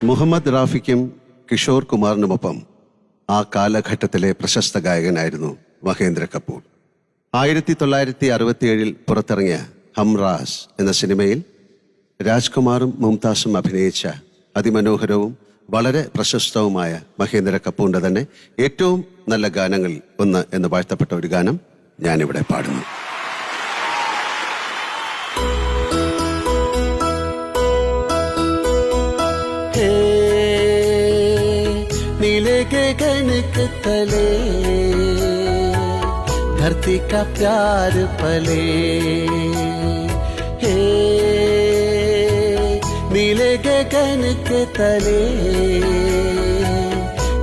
മുഹമ്മദ് റാഫിക്കും കിഷോർ കുമാറിനുമൊപ്പം ആ കാലഘട്ടത്തിലെ പ്രശസ്ത ഗായകനായിരുന്നു മഹേന്ദ്ര കപൂർ. 1967 പുറത്തിറങ്ങിയ ഹംറാസ് എന്ന സിനിമയിൽ രാജ്കുമാറും മുംതാസും അഭിനയിച്ച അതിമനോഹരവും വളരെ പ്രശസ്തവുമായ മഹേന്ദ്ര കപൂറിന്റെ തന്നെ ഏറ്റവും നല്ല ഗാനങ്ങളിൽ ഒന്ന് എന്ന് വാഴ്ത്തപ്പെട്ട ഒരു ഗാനം ഞാനിവിടെ പാടുന്നു. नीले गगन के तले धरती का प्यार पले, हे नीले गगन के तले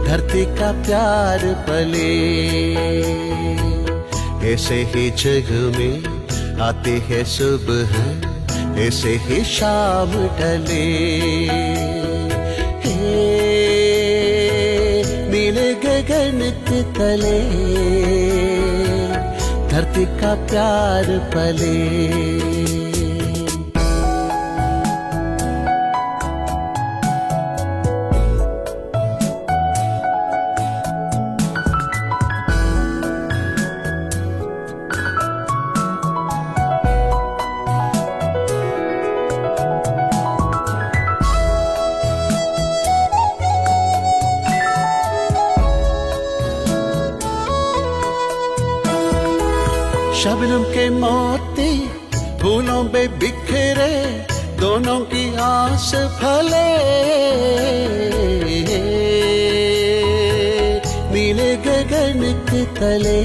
धरती का प्यार पले. ऐसे ही जग में आती है सुबह, ऐसे ही शाम ढले. नीले गगन के तले धरती का प्यार पले. शबनम के मोती फूलों पे बिखरे, दोनों की आस फले. नीले गगन के तले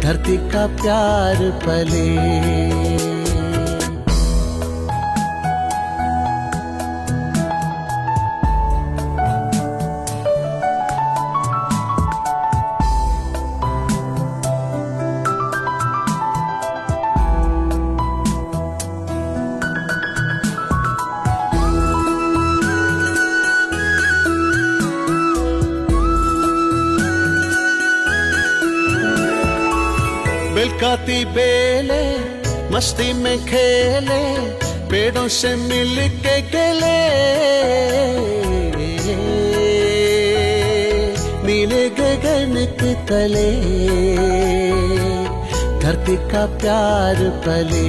धरती का प्यार पले. बेलकाती बेले मस्ती में खेले, पेड़ों से मिल के गले. नीले गगन के तले धरती का प्यार पले.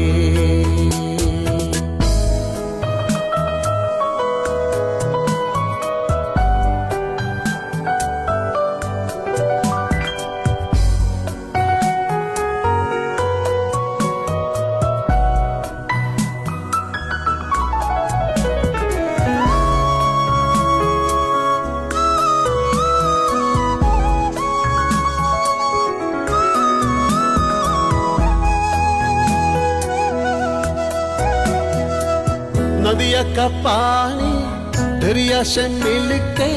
नदिया का पानी दरिया से मिलके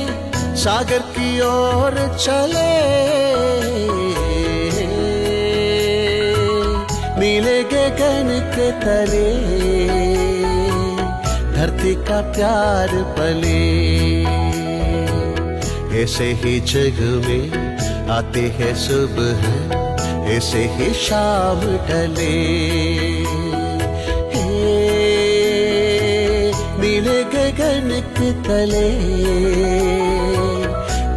सागर की ओर चले. नीले गगन के तले धरती का प्यार पले. ऐसे ही जग में आते हैं सुबह, ऐसे ही शाम ढले. नीले गगन के तले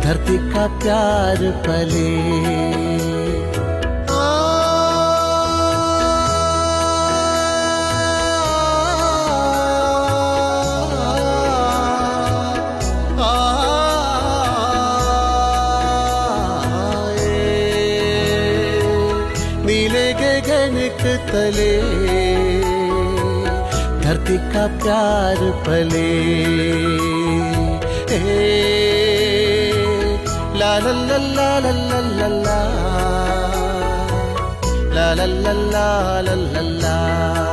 धरती का प्यार पले. नीले गगन के तले धरती का प्यार पले. ला ला ला ला ला ला ला ला ला ला ला ला ला ला.